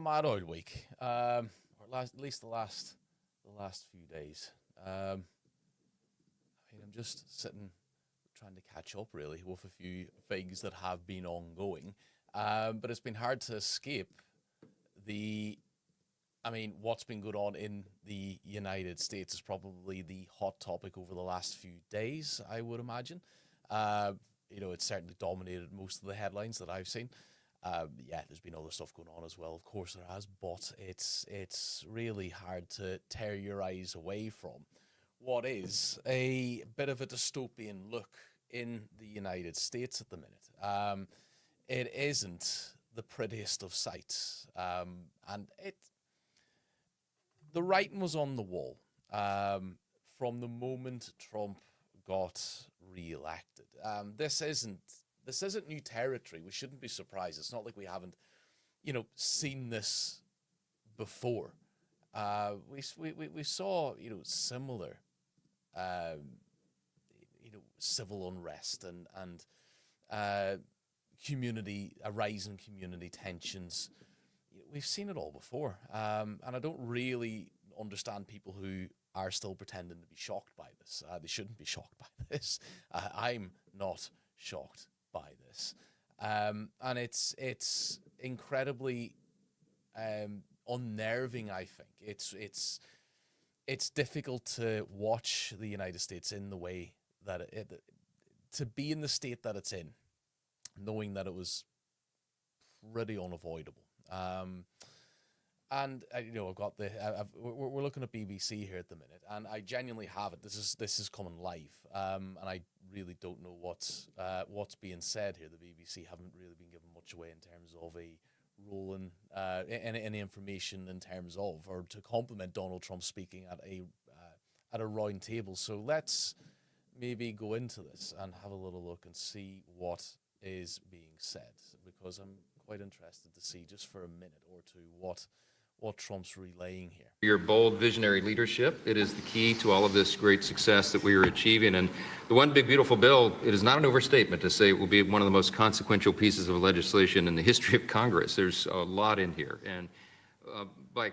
mad old week, or at least the last few days. I mean, I'm just sitting trying to catch up really with a few things that have been ongoing, but it's been hard to escape the. I mean, what's been going on in the United States is probably the hot topic over the last few days, I would imagine. It's certainly dominated most of the headlines that I've seen. Yeah, there's been other stuff going on as well. Of course there has, but it's really hard to tear your eyes away from what is a bit of a dystopian look in the United States at the minute. It isn't the prettiest of sights, and the writing was on the wall from the moment Trump got re-elected. This isn't new territory. We shouldn't be surprised. It's not like we haven't, seen this before. We saw, similar, civil unrest and a rise in community tensions. We've seen it all before, and I don't really understand people who are still pretending to be shocked by this. They shouldn't be shocked by this. I'm not shocked by this, and it's incredibly unnerving. I think it's difficult to watch the United States in the way that to be in the state that it's in, knowing that it was pretty unavoidable. And I've got we're looking at BBC here at the minute, and I genuinely have it. This is coming live, and I really don't know what's being said here. The BBC haven't really been given much away in terms of a role in any information in terms of, or to compliment Donald Trump speaking at a round table. So let's maybe go into this and have a little look and see what is being said, because I'm quite interested to see, just for a minute or two, what Trump's relaying here. Your bold visionary leadership, it is the key to all of this great success that we are achieving. And the one big beautiful bill, it is not an overstatement to say it will be one of the most consequential pieces of legislation in the history of Congress. There's a lot in here, and by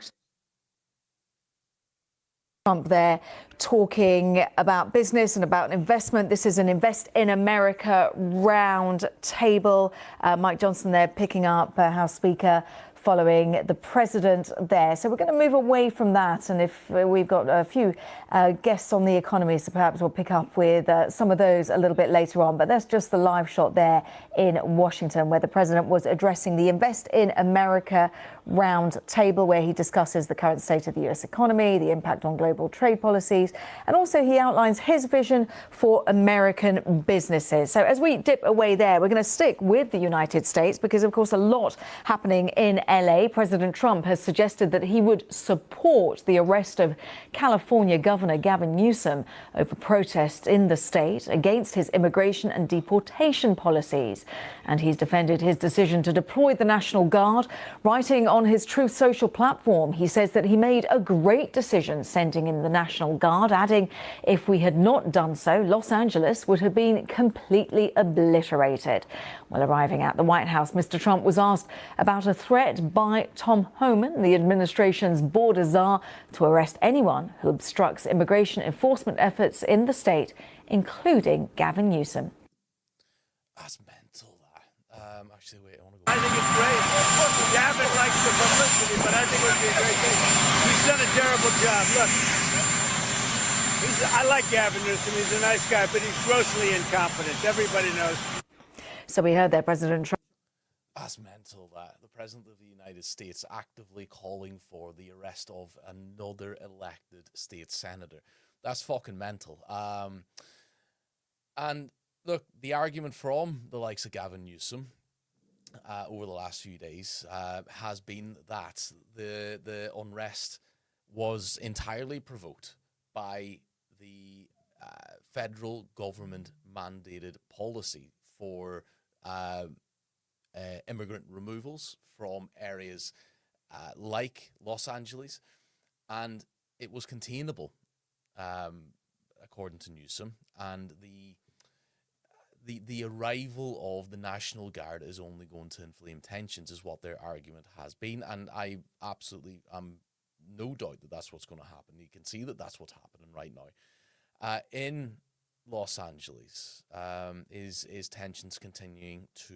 Trump there talking about business and about investment. This is an Invest in America round table. Mike Johnson there picking up House Speaker following the president there. So we're going to move away from that. And if we've got a few guests on the economy, so perhaps we'll pick up with some of those a little bit later on. But that's just the live shot there in Washington, where the president was addressing the Invest in America round table, where he discusses the current state of the US economy, the impact on global trade policies, and also he outlines his vision for American businesses. So as we dip away there, we're going to stick with the United States, because of course a lot happening in LA. President Trump has suggested that he would support the arrest of California Governor Gavin Newsom over protests in the state against his immigration and deportation policies. And he's defended his decision to deploy the National Guard. Writing on his Truth Social platform, he says that he made a great decision sending in the National Guard, adding, if we had not done so, Los Angeles would have been completely obliterated. While arriving at the White House, Mr. Trump was asked about a threat by Tom Homan, the administration's border czar, to arrest anyone who obstructs immigration enforcement efforts in the state, including Gavin Newsom. That's mental, that. Actually, wait, I want to go. I think it's great. Gavin likes the publicity, but I think it would be a great thing. He's done a terrible job. Look, I like Gavin Newsom. He's a nice guy, but he's grossly incompetent. Everybody knows. So we heard there President Trump. That's mental, that. The President of the United States actively calling for the arrest of another elected state senator. That's fucking mental. And look, the argument from the likes of Gavin Newsom over the last few days has been that the unrest was entirely provoked by the federal government mandated policy for immigrant removals from areas like Los Angeles, and it was containable, according to Newsom. And the arrival of the National Guard is only going to inflame tensions, is what their argument has been, and I absolutely no doubt that that's what's going to happen. You can see that that's what's happening right now in Los Angeles. Is tensions continuing to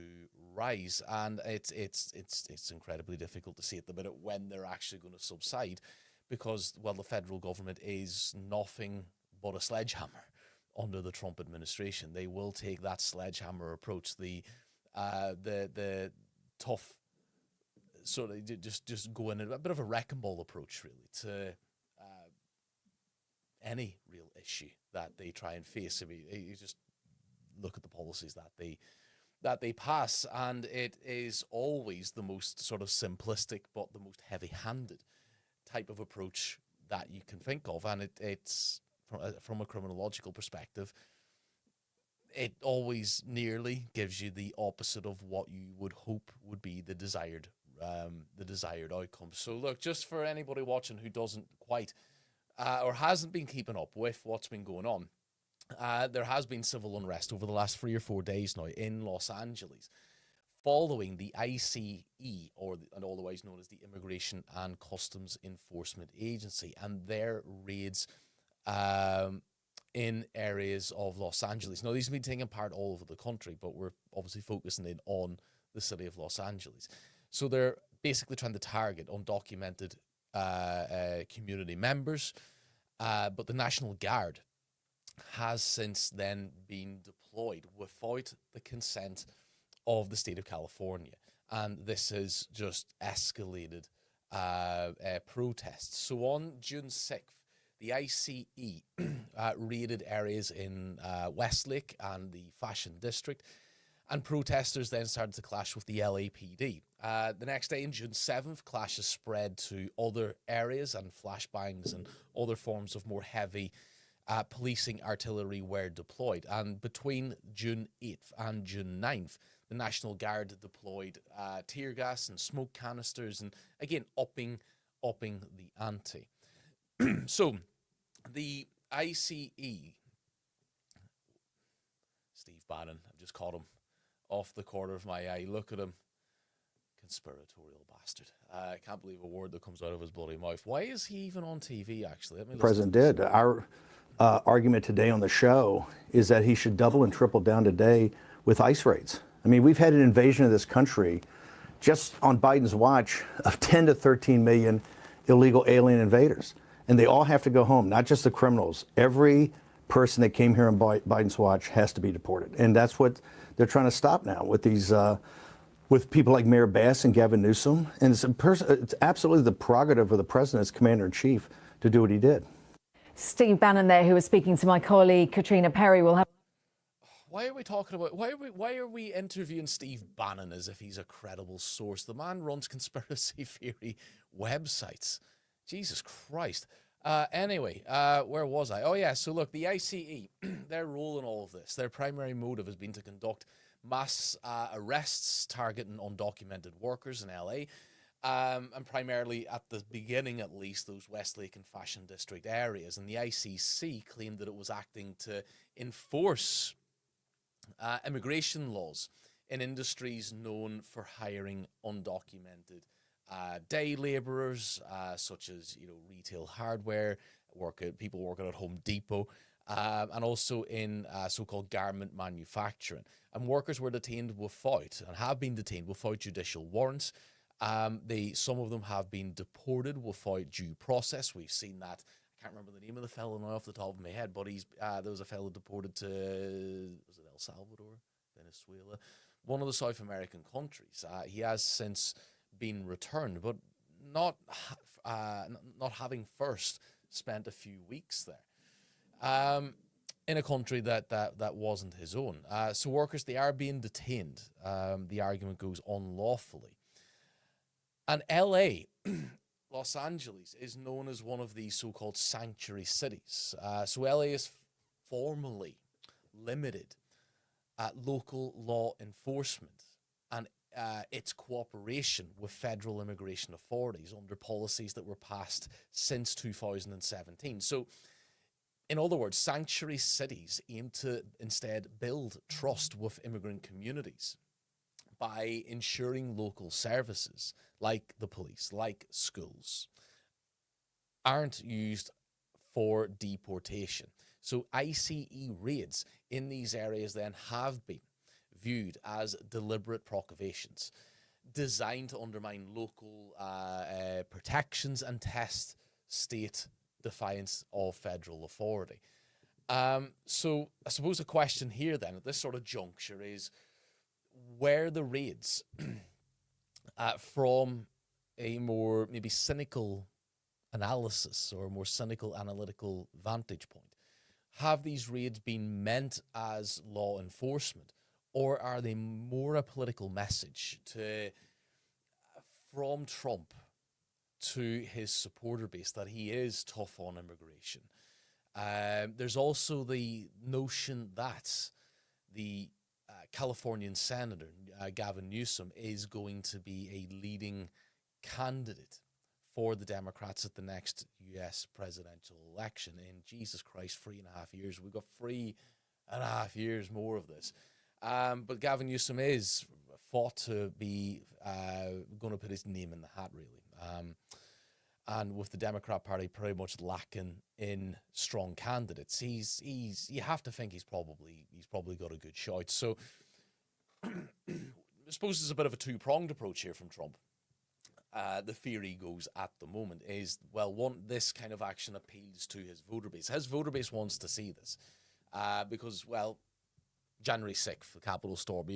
rise, and it's incredibly difficult to see at the minute when they're actually going to subside, because, well, the federal government is nothing but a sledgehammer under the Trump administration. They will take that sledgehammer approach, the tough sort of just go in a bit of a wrecking ball approach, really, to any real issue that they try and face. I mean, you just look at the policies that they pass, and it is always the most sort of simplistic but the most heavy-handed type of approach that you can think of, and it's from a criminological perspective, it always nearly gives you the opposite of what you would hope would be the desired outcome. So look, just for anybody watching who doesn't quite or hasn't been keeping up with what's been going on, there has been civil unrest over the last 3 or 4 days now in Los Angeles, following the ICE, and otherwise known as the Immigration and Customs Enforcement Agency, and their raids in areas of Los Angeles. Now, these have been taking part all over the country, but we're obviously focusing in on the city of Los Angeles. So they're basically trying to target undocumented community members, but the National Guard has since then been deployed without the consent of the state of California, and this has just escalated protests. So on June 6th, the ICE raided areas in Westlake and the Fashion District, and protesters then started to clash with the LAPD. The next day, on June 7th, clashes spread to other areas, and flashbangs and other forms of more heavy policing artillery were deployed. And between June 8th and June 9th, the National Guard deployed tear gas and smoke canisters, and again, upping the ante. So the ICE, Steve Bannon, I've just caught him off the corner of my eye. Look at him. Conspiratorial bastard. I can't believe a word that comes out of his bloody mouth. Why is he even on TV, actually? The president did. Our argument today on the show is that he should double and triple down today with ICE raids. I mean, we've had an invasion of this country just on Biden's watch of 10 to 13 million illegal alien invaders. And they all have to go home, not just the criminals. Every person that came here on Biden's watch has to be deported. And that's what they're trying to stop now with these, with people like Mayor Bass and Gavin Newsom. And it's absolutely the prerogative of the president as commander-in-chief to do what he did. Steve Bannon there, who was speaking to my colleague Katrina Perry, will have... Why are we talking about, why are we interviewing Steve Bannon as if he's a credible source? The man runs conspiracy theory websites. Jesus Christ. Anyway, where was I? Oh, yeah. So, look, the ICE, their role in all of this, their primary motive has been to conduct mass arrests targeting undocumented workers in LA, and primarily, at the beginning at least, those Westlake and Fashion District areas. And the ICC claimed that it was acting to enforce immigration laws in industries known for hiring undocumented day laborers, such as retail hardware, people working at Home Depot, and also in so-called garment manufacturing. And workers were detained without, and have been detained without, judicial warrants. Some of them have been deported without due process. We've seen that. I can't remember the name of the fellow now off the top of my head, but there was a fellow deported to, was it El Salvador, Venezuela, one of the South American countries. He has since been returned, but not having first spent a few weeks there in a country that wasn't his own. So workers, they are being detained. The argument goes unlawfully. And LA, Los Angeles, is known as one of these so-called sanctuary cities. So LA is formally limited local law enforcement and its cooperation with federal immigration authorities under policies that were passed since 2017. So In other words, sanctuary cities aim to instead build trust with immigrant communities by ensuring local services like the police, like schools, aren't used for deportation. So ICE raids in these areas then have been viewed as deliberate provocations designed to undermine local protections and test state defiance of federal authority. So I suppose the question here then at this sort of juncture is, where the raids from a more maybe cynical analysis or a more cynical analytical vantage point, have these raids been meant as law enforcement, or are they more a political message from Trump to his supporter base that he is tough on immigration? There's also the notion that the Californian Senator Gavin Newsom is going to be a leading candidate for the Democrats at the next U.S. presidential election in, Jesus Christ, 3.5 years. We've got 3.5 years more of this. But Gavin Newsom is thought to be going to put his name in the hat, really. And with the Democrat Party pretty much lacking in strong candidates, you have to think he's probably got a good shot. So I suppose there's a bit of a two-pronged approach here from Trump. The theory goes at the moment is, well, one, this kind of action appeals to his voter base. His voter base wants to see this because, well, January 6th, the Capitol storm,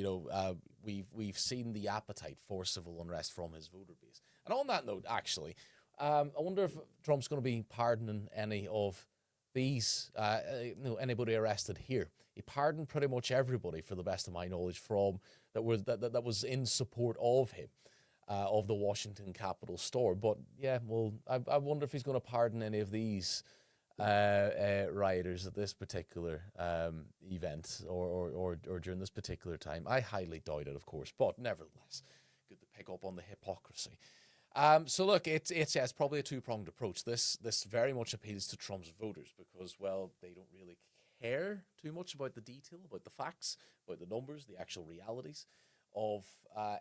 we've seen the appetite for civil unrest from his voter base. And on that note, actually, I wonder if Trump's going to be pardoning any of these, anybody arrested here. He pardoned pretty much everybody, for the best of my knowledge, from that was in support of him, of the Washington Capitol storm. But yeah, well, I wonder if he's going to pardon any of these rioters at this particular event or during this particular time. I highly doubt it, of course, but nevertheless, good to pick up on the hypocrisy. So look, it's probably a two-pronged approach. This very much appeals to Trump's voters because, well, they don't really care too much about the detail, about the facts, about the numbers, the actual realities of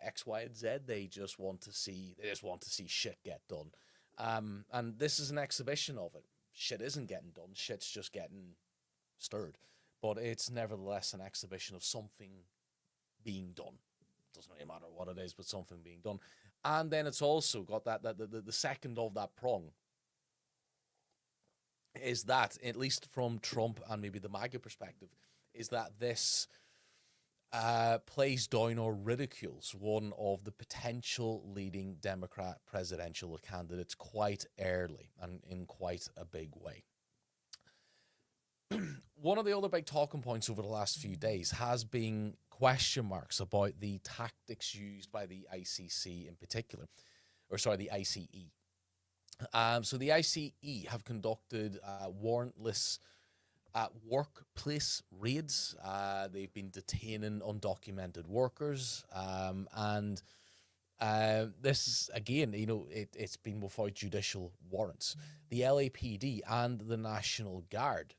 X, Y, and Z. They just want to see shit get done. And this is an exhibition of it. Shit isn't getting done. Shit's just getting stirred. But it's nevertheless an exhibition of something being done. Doesn't really matter what it is, but something being done. And then it's also got the second of that prong is that, at least from Trump and maybe the MAGA perspective, is that this plays down or ridicules one of the potential leading Democrat presidential candidates quite early and in quite a big way. One of the other big talking points over the last few days has been question marks about the tactics used by the ICC in particular, the ICE. So the ICE have conducted warrantless workplace raids. They've been detaining undocumented workers, and this is, again, it's been without judicial warrants. The LAPD and the National Guard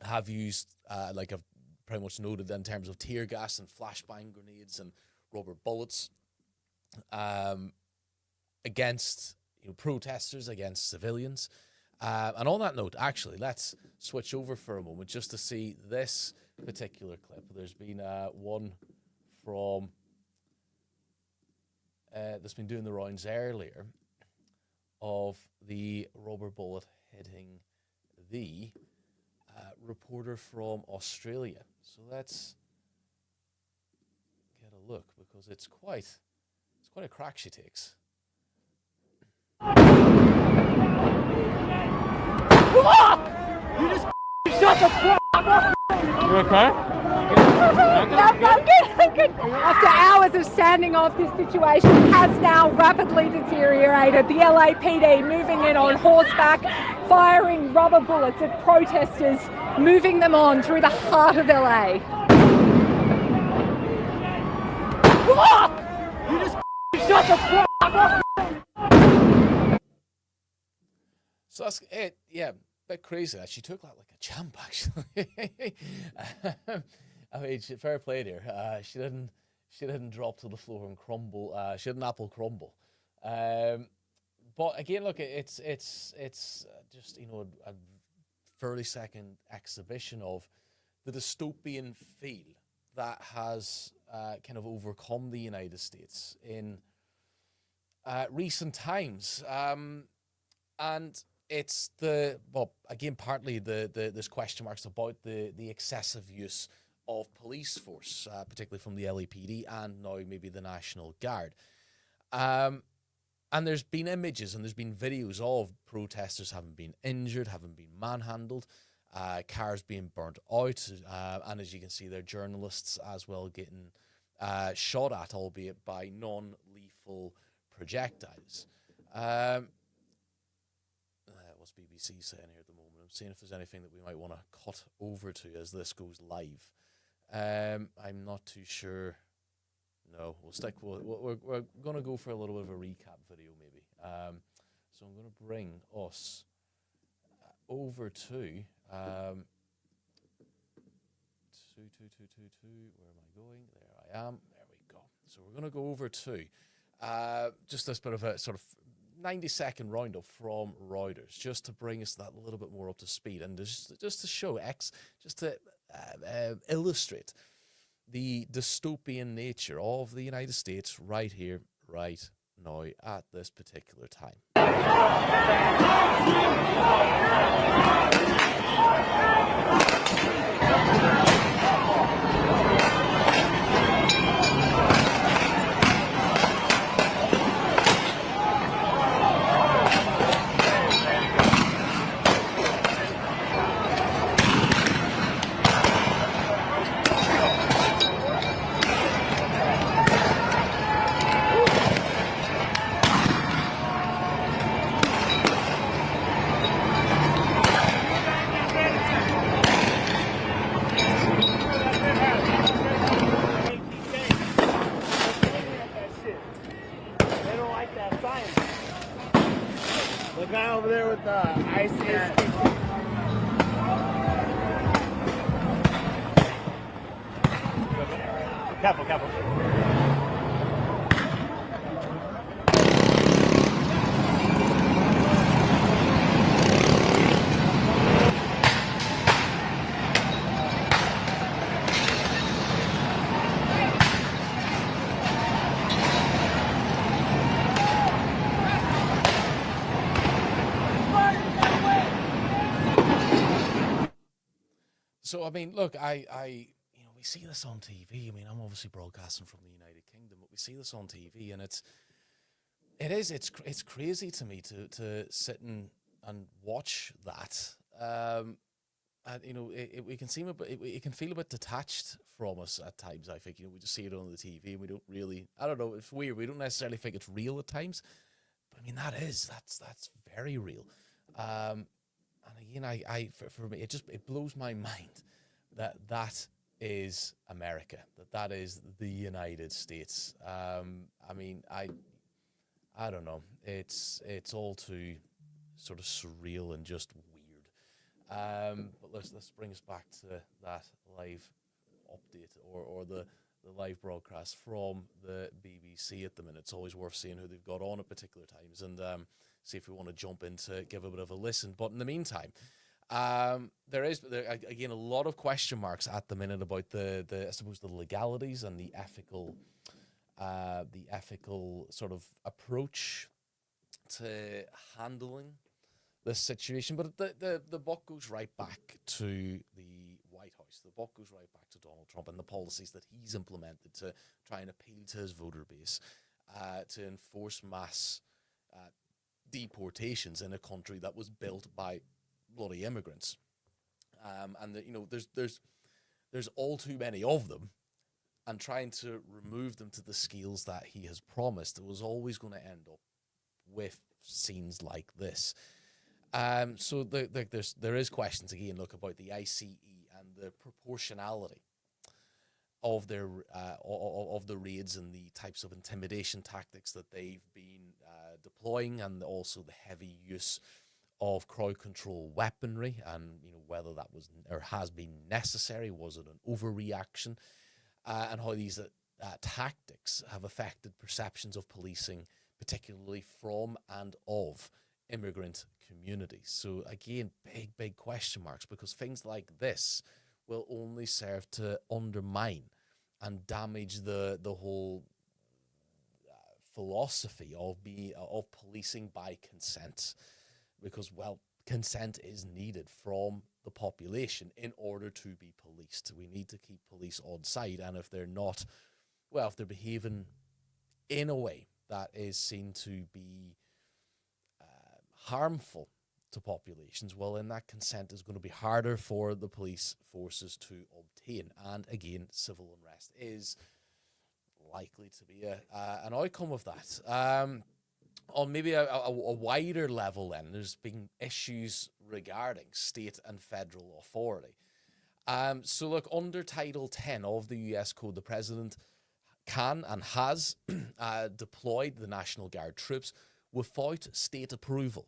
have used, like I've pretty much noted, in terms of tear gas and flashbang grenades and rubber bullets against protesters, against civilians. And on that note, actually, let's switch over for a moment just to see this particular clip. There's been one from that's been doing the rounds earlier of the rubber bullet hitting the reporter from Australia. So let's get a look, because it's quite a crack she takes. You just shut the fuck up! You okay? I'm good. After hours of standing off, this situation has now rapidly deteriorated. The LAPD moving in on horseback, firing rubber bullets at protesters, moving them on through the heart of LA. You just shut the fuck up! So that's it. Yeah, bit crazy. She took that like a champ, actually. I mean, fair play to her. She didn't drop to the floor and crumble. She didn't apple crumble. But again, look, it's just, you know, a 30-second exhibition of the dystopian feel that has kind of overcome the United States in recent times. And it's partly there's question marks about the excessive use of police force, particularly from the LAPD and now maybe the National Guard. And there's been images and there's been videos of protesters having been injured, having been manhandled, cars being burnt out, and as you can see, there are journalists as well getting shot at, albeit by non-lethal projectiles. What's BBC saying here at the moment? I'm seeing if there's anything that we might want to cut over to as this goes live. I'm not too sure. No, we'll stick. We're going to go for a little bit of a recap video, maybe. So I'm going to bring us over to 22222. Where am I going? There I am. There we go. So we're going to go over to just this bit of a sort of 90-second roundup from Reuters, just to bring us that little bit more up to speed, and just to show just to illustrate the dystopian nature of the United States right here, right now, at this particular time. The guy over there with the ICS. Careful. So, I mean, look, we see this on TV. I mean, I'm obviously broadcasting from the United Kingdom, but we see this on TV, and it's crazy to me to sit and watch that. And you know, we can seem it can feel a bit detached from us at times. I think, you know, we just see it on the TV, and we don't really. I don't know. It's weird. We don't necessarily think it's real at times, but I mean, that's very real. And again, for me, it blows my mind that is America, that is the United States. I mean, I don't know. It's all too sort of surreal and just weird. But let's bring us back to that live update or the live broadcast from the BBC at the minute. It's always worth seeing who they've got on at particular times, and see if we want to jump in to give a bit of a listen. But in the meantime, there is again a lot of question marks at the minute about the I suppose the legalities and the ethical sort of approach to handling this situation. But the buck goes right back to the White House. The buck goes right back to Donald Trump and the policies that he's implemented to try and appeal to his voter base, to enforce mass deportations in a country that was built by bloody immigrants, and you know, there's all too many of them, and trying to remove them to the scales that he has promised, it was always going to end up with scenes like this. So there is questions again, look, about the ICE and the proportionality of their of the raids and the types of intimidation tactics that they've been deploying, and also the heavy use of crowd control weaponry, and whether that was or has been necessary, was it an overreaction, and how these tactics have affected perceptions of policing, particularly from and of immigrant communities. So again, big question marks, because things like this will only serve to undermine and damage the whole philosophy of policing by consent, because, well, consent is needed from the population in order to be policed. We need to keep police on side, and if they're not, well, if they're behaving in a way that is seen to be harmful to populations, well, then that consent is going to be harder for the police forces to obtain, and again, civil unrest is likely to be an outcome of that. On maybe a wider level, then, there's been issues regarding state and federal authority. So look, under Title 10 of the US Code, the president can and has deployed the National Guard troops without state approval.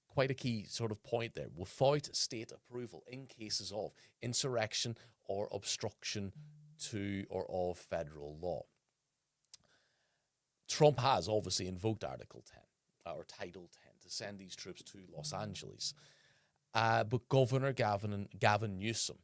Quite a key sort of point there, without state approval in cases of insurrection or obstruction to or of federal law. Trump has obviously invoked Article 10 or Title 10 to send these troops to Los Angeles. But Governor Gavin Newsom,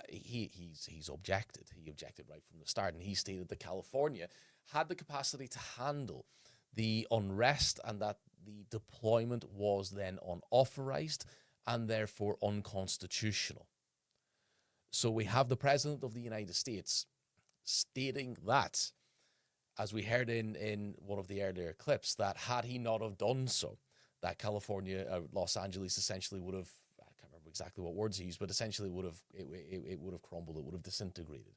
he's objected. He objected right from the start, and he stated that California had the capacity to handle the unrest and that the deployment was then unauthorized and therefore unconstitutional. So we have the President of the United States stating that, as we heard in one of the earlier clips, that had he not have done so, that California, Los Angeles essentially would have, I can't remember exactly what words he used, but essentially would have, it would have crumbled, it would have disintegrated.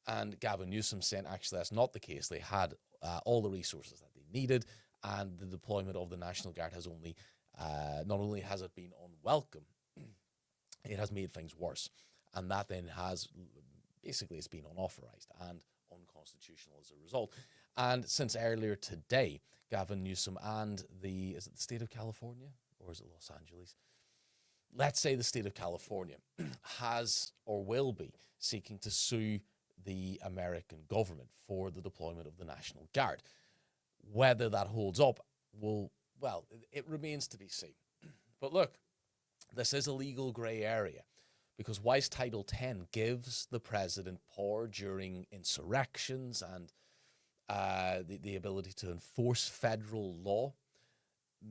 And Gavin Newsom saying, actually, that's not the case. They had all the resources that they needed, and the deployment of the National Guard has only, not only has it been unwelcome, it has made things worse. And that then has, basically, it's been unauthorized and unconstitutional as a result. And since earlier today, Gavin Newsom and is it the state of California or is it Los Angeles? Let's say the state of California has or will be seeking to sue the American government for the deployment of the National Guard. Whether that holds up it remains to be seen. But look, this is a legal gray area, because whilst Title 10 gives the president power during insurrections and the ability to enforce federal law,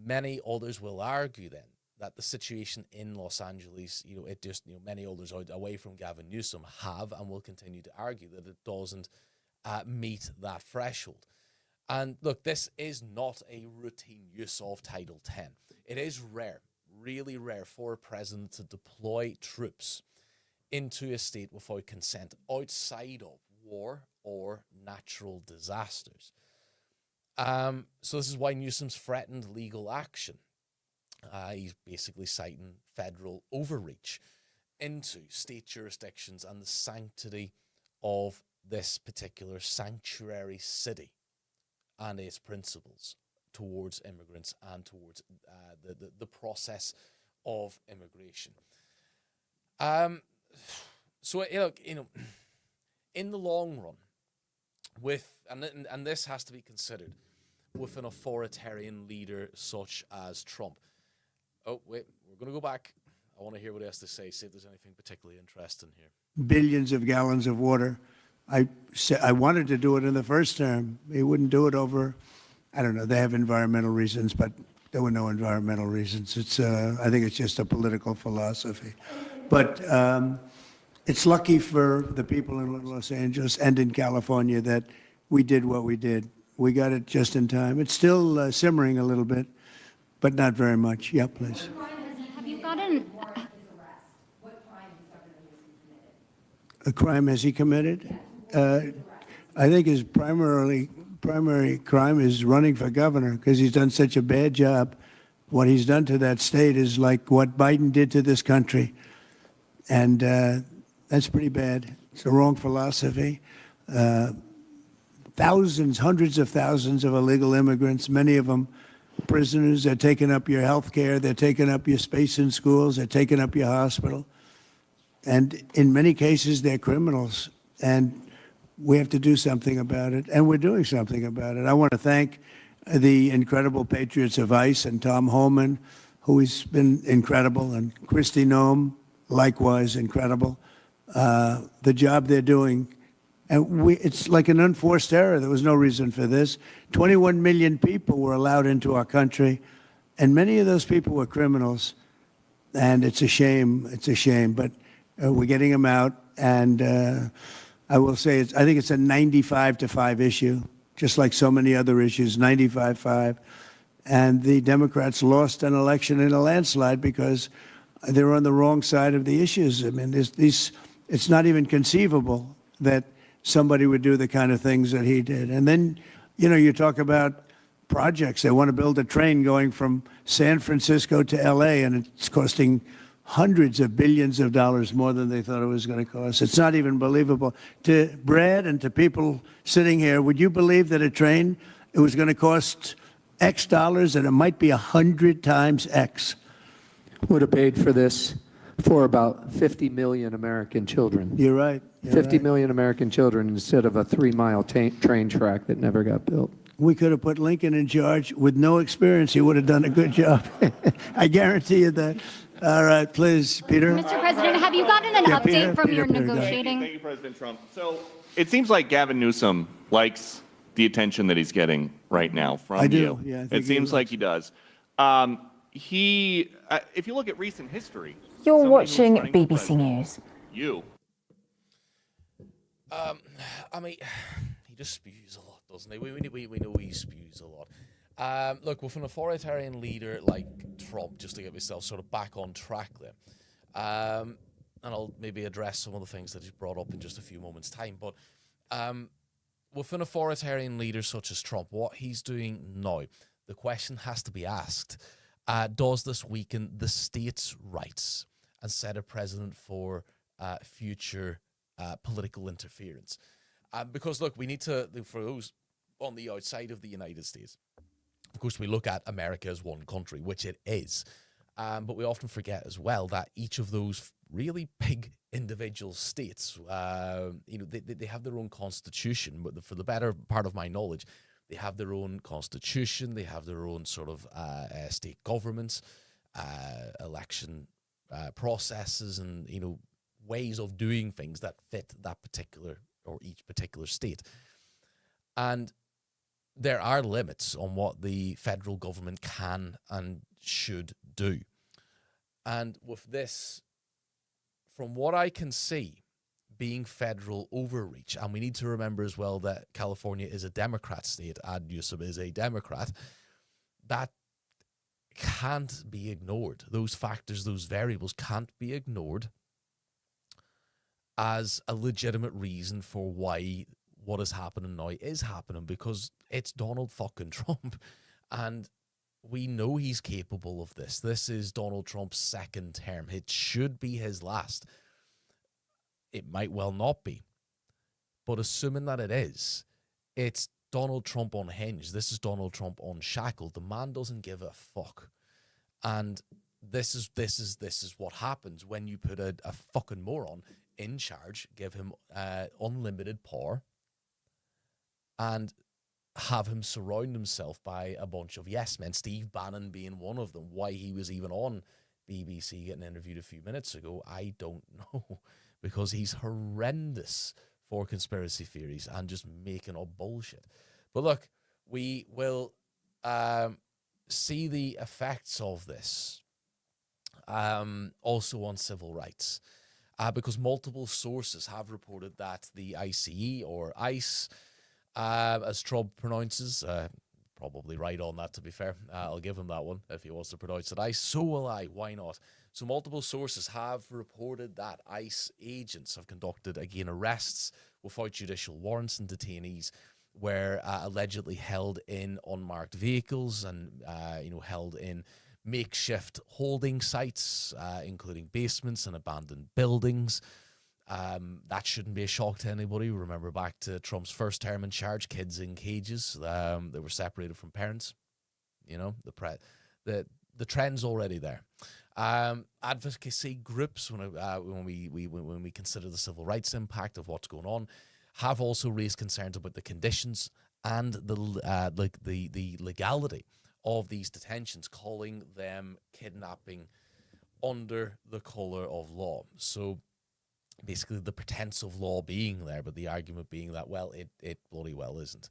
many others will argue then that the situation in Los Angeles, many others away from Gavin Newsom have and will continue to argue that it doesn't meet that threshold. And look, this is not a routine use of Title 10. It is rare, really rare, for a president to deploy troops into a state without consent outside of war or natural disasters. So this is why Newsom's threatened legal action. He's basically citing federal overreach into state jurisdictions and the sanctity of this particular sanctuary city and its principles towards immigrants and towards the process of immigration. So in the long run, and this has to be considered with an authoritarian leader such as Trump. Oh, wait, we're going to go back. I want to hear what he has to say, see if there's anything particularly interesting here. Billions of gallons of water. I wanted to do it in the first term. He wouldn't do it over, I don't know, they have environmental reasons, but there were no environmental reasons. I think it's just a political philosophy. But it's lucky for the people in Los Angeles and in California that we did what we did. We got it just in time. It's still simmering a little bit, but not very much. Yeah, please. Have you gotten... A crime has he committed? I think his primary crime is running for governor, because he's done such a bad job. What he's done to that state is like what Biden did to this country. And that's pretty bad. It's the wrong philosophy. Thousands, hundreds of thousands of illegal immigrants, many of them prisoners. They're taking up your health care. They're taking up your space in schools. They're taking up your hospital. And in many cases, they're criminals. And we have to do something about it. And we're doing something about it. I want to thank the incredible patriots of ICE and Tom Holman, who has been incredible, and Kristi Noem, likewise incredible. The job they're doing. And it's like an unforced error. There was no reason for this. 21 million people were allowed into our country, and many of those people were criminals. And it's a shame. It's a shame. But we're getting them out. And I will say, I think it's a 95-5 issue, just like so many other issues, 95-5. And the Democrats lost an election in a landslide because they were on the wrong side of the issues. I mean, it's not even conceivable that somebody would do the kind of things that he did. And then, you talk about projects. They want to build a train going from San Francisco to L.A., and it's costing hundreds of billions of dollars more than they thought it was going to cost. It's not even believable. To Brad and to people sitting here, would you believe that a train, it was going to cost X dollars and it might be 100 times X? Would have paid for this for about 50 million American children. You're right. 50 million American children instead of a 3-mile train track that never got built. We could have put Lincoln in charge with no experience. He would have done a good job. I guarantee you that. All right, please, Peter. Mr. President, have you gotten an update from your Peter, negotiating? Thank you, President Trump. So it seems like Gavin Newsom likes the attention that he's getting right now from I do. you. Yeah, I think it seems he like he does. If you look at recent history, You're somebody who was watching running for BBC president, News. You. I mean, he just spews a lot, doesn't he? We know he spews a lot. Look, with an authoritarian leader like Trump, just to get myself sort of back on track there, and I'll maybe address some of the things that he's brought up in just a few moments' time, but with an authoritarian leader such as Trump, what he's doing now, the question has to be asked, does this weaken the state's rights and set a precedent for future political interference? Because, look, we need to, for those on the outside of the United States, of course, we look at America as one country, which it is. But we often forget as well that each of those really big individual states, they have their own constitution. But for the better part of my knowledge, they have their own constitution. They have their own sort of state governments, election processes, and ways of doing things that fit that particular or each particular state. And there are limits on what the federal government can and should do. And with this, from what I can see, being federal overreach, and we need to remember as well that California is a Democrat state, and Newsom is a Democrat, that can't be ignored. Those factors, those variables can't be ignored as a legitimate reason for why what is happening now is happening, because it's Donald fucking Trump. And we know he's capable of this. This is Donald Trump's second term. It should be his last. It might well not be. But assuming that it is, it's Donald Trump unhinged. This is Donald Trump unshackled. The man doesn't give a fuck. And this is what happens when you put a fucking moron in charge, give him unlimited power, and have him surround himself by a bunch of yes men, Steve Bannon being one of them. Why he was even on BBC getting interviewed a few minutes ago, I don't know, because he's horrendous for conspiracy theories and just making up bullshit. But look, we will see the effects of this also on civil rights, because multiple sources have reported that the ICE or ICE, as Trump pronounces, probably right on that, to be fair. I'll give him that one if he wants to pronounce it ICE. So will I. Why not? So multiple sources have reported that ICE agents have conducted, again, arrests without judicial warrants, and detainees were allegedly held in unmarked vehicles and held in makeshift holding sites, including basements and abandoned buildings. That shouldn't be a shock to anybody. Remember back to Trump's first term in charge, kids in cages. They were separated from parents. You know, the trend's already there. Advocacy groups, when we consider the civil rights impact of what's going on, have also raised concerns about the conditions and the legality of these detentions, calling them kidnapping under the color of law. So basically the pretense of law being there, but the argument being that, well, it bloody well isn't.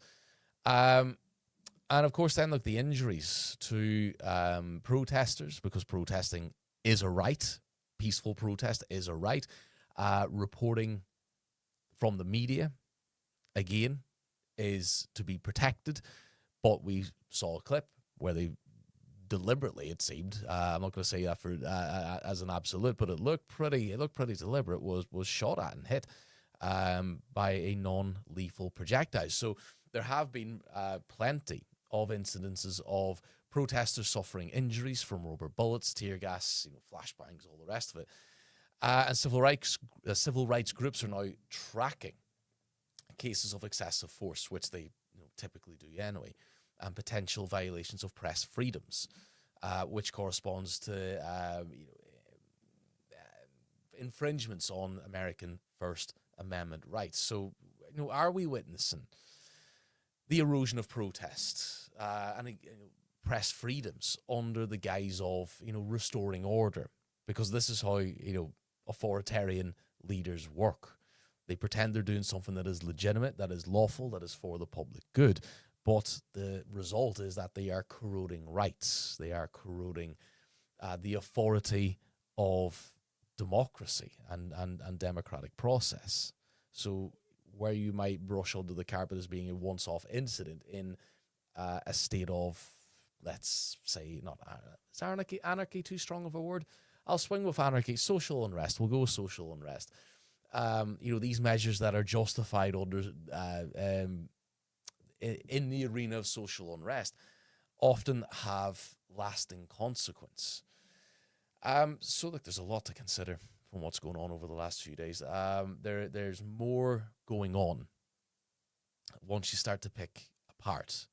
And of course then, look, the injuries to protesters, because protesting is a right, peaceful protest is a right. Reporting from the media, again, is to be protected, but we saw a clip where they deliberately, it seemed, I'm not going to say that for as an absolute, but it looked pretty deliberate, was shot at and hit by a non-lethal projectile. So there have been plenty of incidences of protesters suffering injuries from rubber bullets, tear gas, flashbangs, all the rest of it. And civil rights groups are now tracking cases of excessive force, which they typically do anyway, and potential violations of press freedoms, which corresponds to infringements on American First Amendment rights. So, are we witnessing the erosion of protest and press freedoms under the guise of restoring order? Because this is how authoritarian leaders work. They pretend they're doing something that is legitimate, that is lawful, that is for the public good. But the result is that they are corroding rights. They are corroding the authority of democracy and democratic process. So where you might brush under the carpet as being a once-off incident in a state of, let's say, not is anarchy too strong of a word? I'll swing with anarchy. Social unrest. We'll go with social unrest. These measures that are justified under in the arena of social unrest often have lasting consequence. So look, there's a lot to consider from what's going on over the last few days. There's more going on once you start to pick apart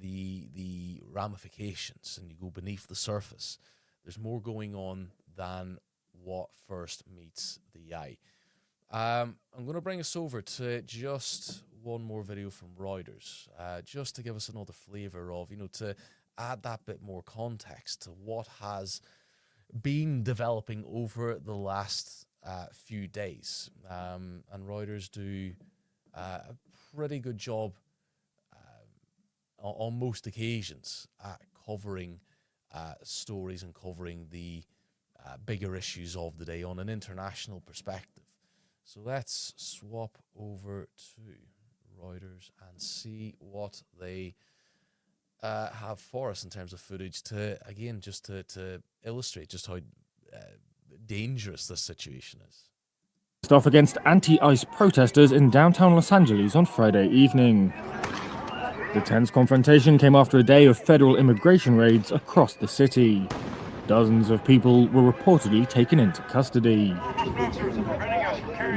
the ramifications and you go beneath the surface. There's more going on than what first meets the eye. I'm going to bring us over to just one more video from Reuters, just to give us another flavor of, to add that bit more context to what has been developing over the last few days. And Reuters do a pretty good job on most occasions at covering stories and covering the bigger issues of the day on an international perspective. So let's swap over to Reuters and see what they have for us in terms of footage to illustrate just how dangerous this situation is. Off against anti-ICE protesters in downtown Los Angeles on Friday evening. The tense confrontation came after a day of federal immigration raids across the city. Dozens of people were reportedly taken into custody.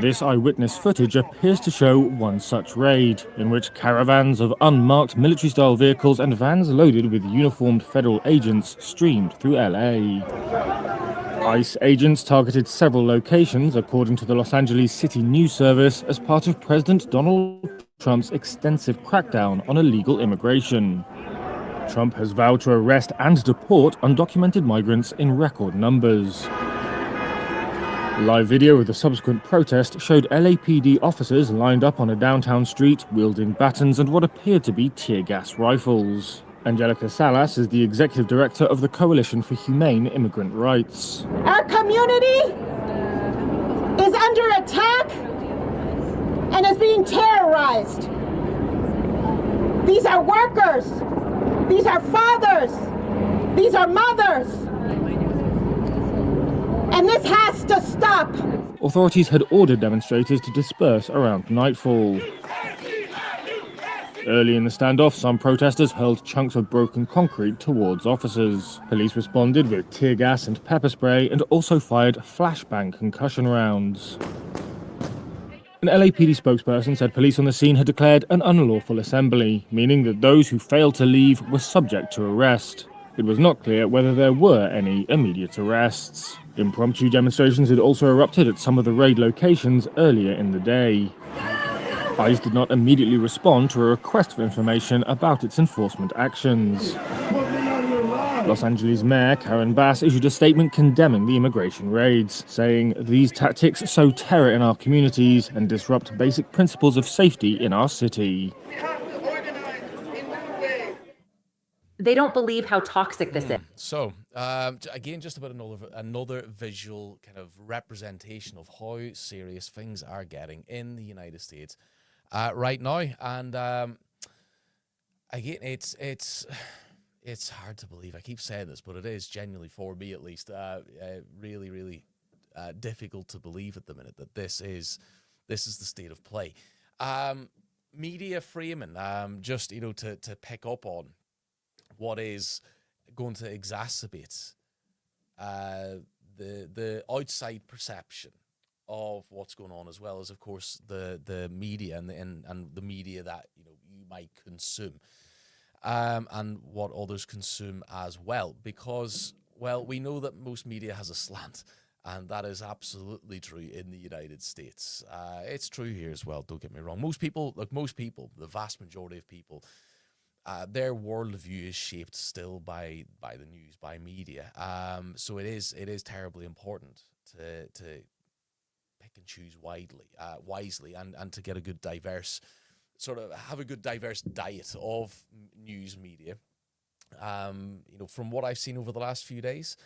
This eyewitness footage appears to show one such raid, in which caravans of unmarked military-style vehicles and vans loaded with uniformed federal agents streamed through LA. ICE agents targeted several locations, according to the Los Angeles City News Service, as part of President Donald Trump's extensive crackdown on illegal immigration. Trump has vowed to arrest and deport undocumented migrants in record numbers. Live video of the subsequent protest showed LAPD officers lined up on a downtown street, wielding batons and what appeared to be tear gas rifles. Angelica Salas is the executive director of the Coalition for Humane Immigrant Rights. Our community is under attack and is being terrorized. These are workers. These are fathers. These are mothers. And this has to stop. Authorities had ordered demonstrators to disperse around nightfall. Early in the standoff, some protesters hurled chunks of broken concrete towards officers. Police responded with tear gas and pepper spray and also fired flashbang concussion rounds. An LAPD spokesperson said police on the scene had declared an unlawful assembly, meaning that those who failed to leave were subject to arrest. It was not clear whether there were any immediate arrests. Impromptu demonstrations had also erupted at some of the raid locations earlier in the day. ICE did not immediately respond to a request for information about its enforcement actions. Los Angeles Mayor Karen Bass issued a statement condemning the immigration raids, saying these tactics sow terror in our communities and disrupt basic principles of safety in our city. They don't believe how toxic this is. So, again, just about another visual kind of representation of how serious things are getting in the United States right now. And again, it's hard to believe. I keep saying this, but it is genuinely, for me at least, really, really difficult to believe at the minute that this is the state of play. Media framing, just to pick up on what is going to exacerbate the outside perception of what's going on, as well as, of course, the media and the media that you might consume. And what others consume as well, because, well, we know that most media has a slant, and that is absolutely true in the United States. It's true here as well, don't get me wrong. Most people, the vast majority of people, their worldview is shaped still by the news, by media. So it is terribly important to pick and choose wisely, and to get a good diverse diet of news media. From what I've seen over the last few days,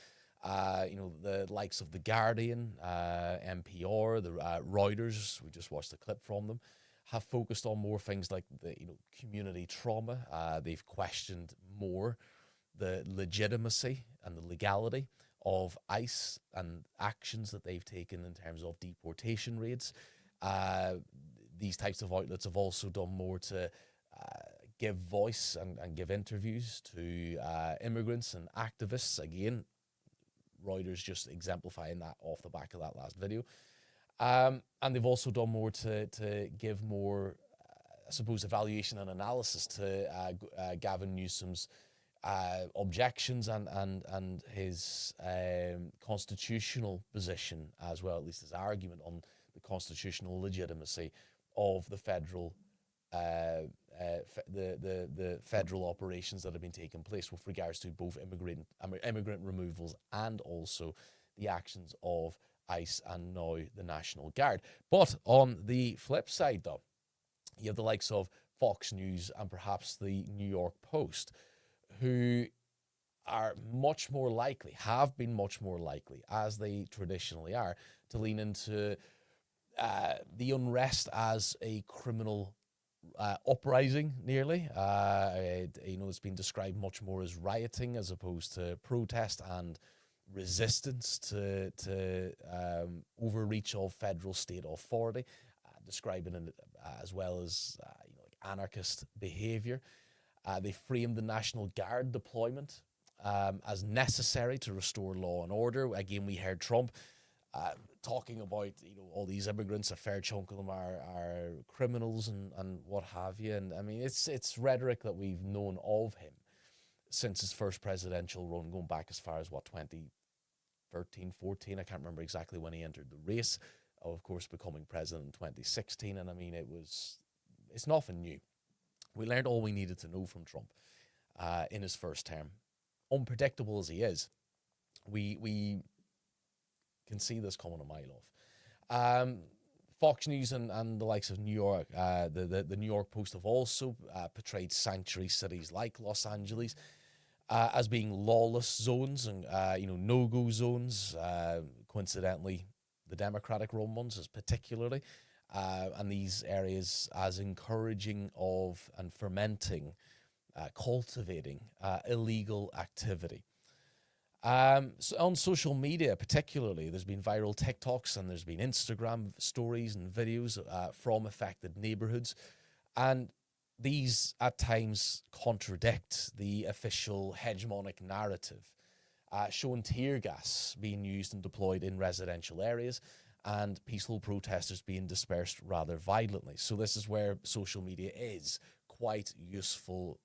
the likes of The Guardian, NPR, the Reuters, we just watched a clip from them, have focused on more things like the community trauma. They've questioned more the legitimacy and the legality of ICE and actions that they've taken in terms of deportation raids. These types of outlets have also done more to give voice and give interviews to immigrants and activists. Again, Reuters just exemplifying that off the back of that last video. And they've also done more to give more, I suppose, evaluation and analysis to Gavin Newsom's objections and his constitutional position as well, at least his argument on the constitutional legitimacy of the federal the federal operations that have been taking place with regards to both immigrant removals and also the actions of ICE and now the National Guard. But on the flip side, though, you have the likes of Fox News and perhaps the New York Post, who are much more likely, have been much more likely, as they traditionally are, to lean into the unrest as a criminal uprising, nearly. It's been described much more as rioting as opposed to protest and resistance to overreach of federal state authority, describing it as well as anarchist behavior. They framed the National Guard deployment as necessary to restore law and order. Again, we heard Trump talking about all these immigrants. A fair chunk of them are criminals and what have you. And I mean, it's rhetoric that we've known of him since his first presidential run, going back as far as 2013, 14. I can't remember exactly when he entered the race. Of course, becoming president in 2016. And I mean, it's nothing new. We learned all we needed to know from Trump in his first term. Unpredictable as he is, we can see this coming a mile off. Fox News and the likes of New York, the New York Post have also portrayed sanctuary cities like Los Angeles as being lawless zones and no-go zones. Coincidentally, the Democratic-run ones as particularly, and these areas as encouraging of and fermenting, cultivating illegal activity. So on social media particularly, there's been viral TikToks and there's been Instagram stories and videos from affected neighborhoods. And these at times contradict the official hegemonic narrative, showing tear gas being used and deployed in residential areas and peaceful protesters being dispersed rather violently. So this is where social media is quite useful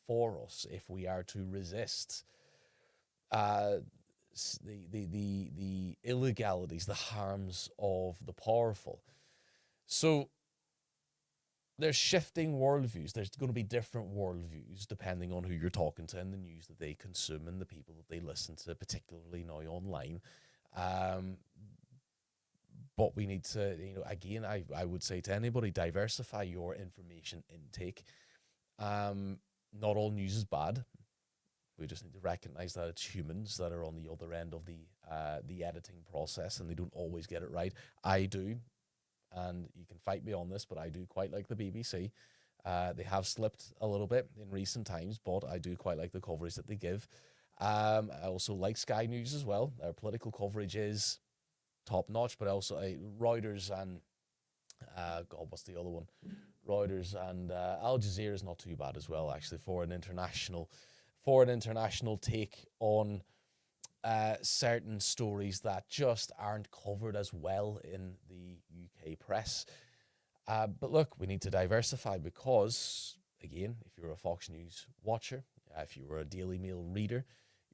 for us if we are to resist the illegalities, the harms of the powerful. So there's shifting worldviews. There's going to be different worldviews depending on who you're talking to and the news that they consume and the people that they listen to, particularly now online. But we need to, again, I would say to anybody, diversify your information intake. Not all news is bad. We just need to recognize that it's humans that are on the other end of the editing process, and they don't always get it right. I do, and you can fight me on this, but I do quite like the BBC. They have slipped a little bit in recent times, but I do quite like the coverage that they give. I also like Sky News as well. Their political coverage is top notch, but also Reuters and what's the other one? Reuters and Al Jazeera is not too bad as well, actually, for an international take on certain stories that just aren't covered as well in the UK press. But look, we need to diversify because, again, if you're a Fox News watcher, if you were a Daily Mail reader,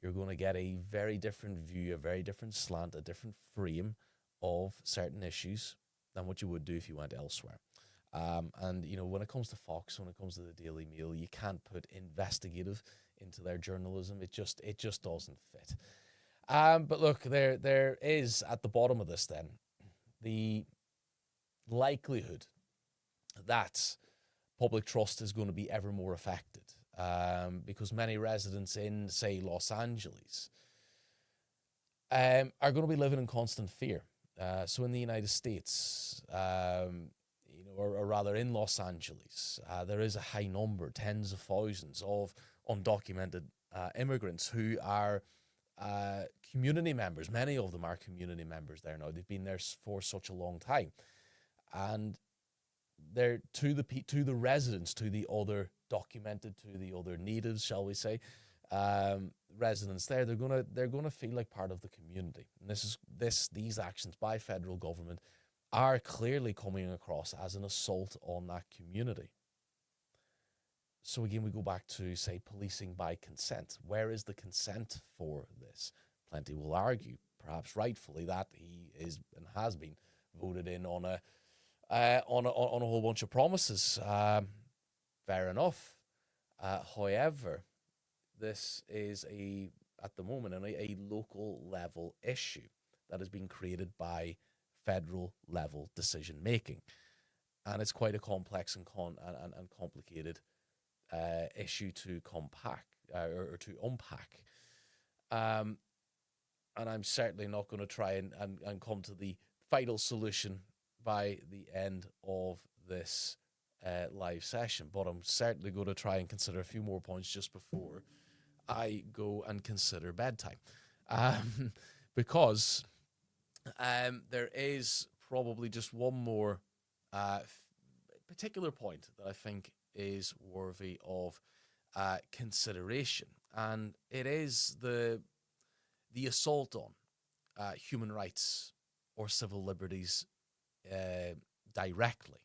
you're going to get a very different view, a very different slant, a different frame of certain issues than what you would do if you went elsewhere. And, when it comes to Fox, when it comes to the Daily Mail, you can't put investigative into their journalism. It just doesn't fit. But look, there is at the bottom of this then the likelihood that public trust is going to be ever more affected because many residents in, say, Los Angeles are going to be living in constant fear. So in the United States, or rather in Los Angeles, there is a high number, tens of thousands of undocumented immigrants who are community members. Many of them are community members there now. They've been there for such a long time. And they're to the residents, to the other documented, to the other natives, shall we say, residents there, they're gonna feel like part of the community. And these actions by federal government are clearly coming across as an assault on that community. So again, we go back to, say, policing by consent. Where is the consent for this? Plenty will argue, perhaps rightfully, that he is and has been voted in on a whole bunch of promises. Fair enough. However, this is at the moment a local level issue that has been created by federal level decision making, and it's quite a complex and complicated issue to or to unpack. And I'm certainly not going to try and come to the final solution by the end of this live session, but I'm certainly going to try and consider a few more points just before I go and consider bedtime, because there is probably just one more particular point that I think is worthy of consideration, and it is the assault on human rights or civil liberties directly.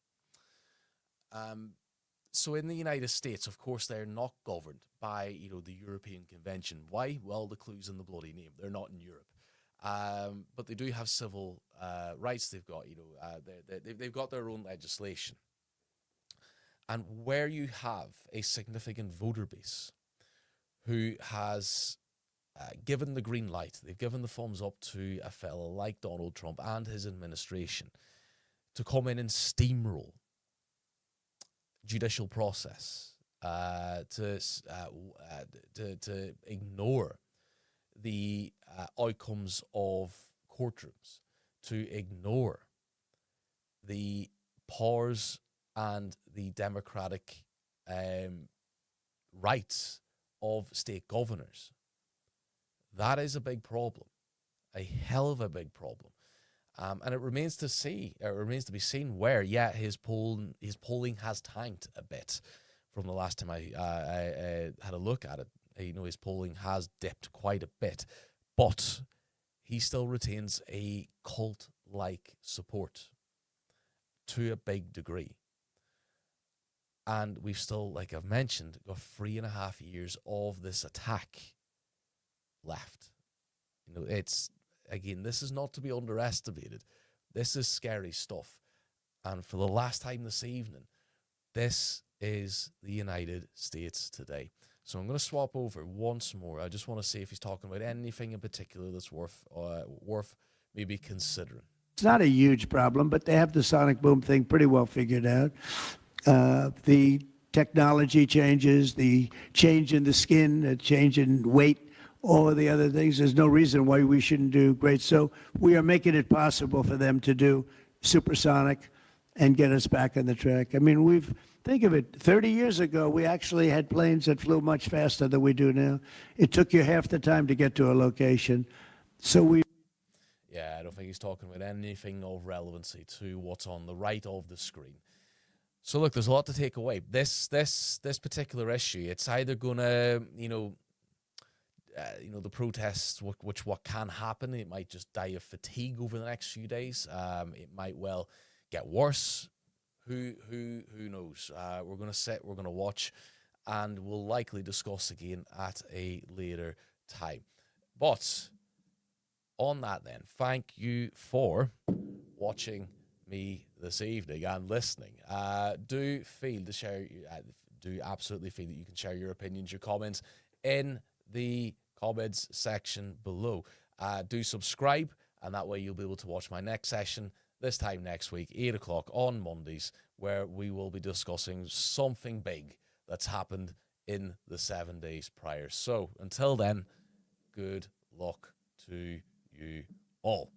So in the United States, of course, they're not governed by, the European Convention. Why? Well, the clue's in the bloody name. They're not in Europe. But they do have civil rights. They've got, they've got their own legislation. And where you have a significant voter base who has given the green light, they've given the thumbs up to a fella like Donald Trump and his administration to come in and steamroll judicial process, to ignore the outcomes of courtrooms, to ignore the powers and the democratic rights of state governors. That is a big problem, a hell of a big problem. And it remains to be seen where, his polling has tanked a bit from the last time I had a look at it. His polling has dipped quite a bit, but he still retains a cult like support to a big degree. And we've still, like I've mentioned, got 3.5 years of this attack left. You know, it's, again, this is not to be underestimated. This is scary stuff. And for the last time this evening, this is the United States today. So I'm going to swap over once more. I just want to see if he's talking about anything in particular that's worth maybe considering. It's not a huge problem, but they have the sonic boom thing pretty well figured out. The technology changes, the change in the skin, the change in weight, all of the other things. There's no reason why we shouldn't do great. So we are making it possible for them to do supersonic and get us back on the track. I mean, think of it, 30 years ago, we actually had planes that flew much faster than we do now. It took you half the time to get to a location. So Yeah, I don't think he's talking about anything of relevancy to what's on the right of the screen. So look, there's a lot to take away. This particular issue, it's either gonna, the protests, what can happen, it might just die of fatigue over the next few days. It might well get worse. Who knows? We're gonna watch, and we'll likely discuss again at a later time. But on that, then, thank you for watching me this evening and listening. Do absolutely feel that you can share your opinions, your comments in the comments section below. Do subscribe, and that way you'll be able to watch my next session this time next week, 8 o'clock on Mondays, where we will be discussing something big that's happened in the 7 days prior. So until then, good luck to you all.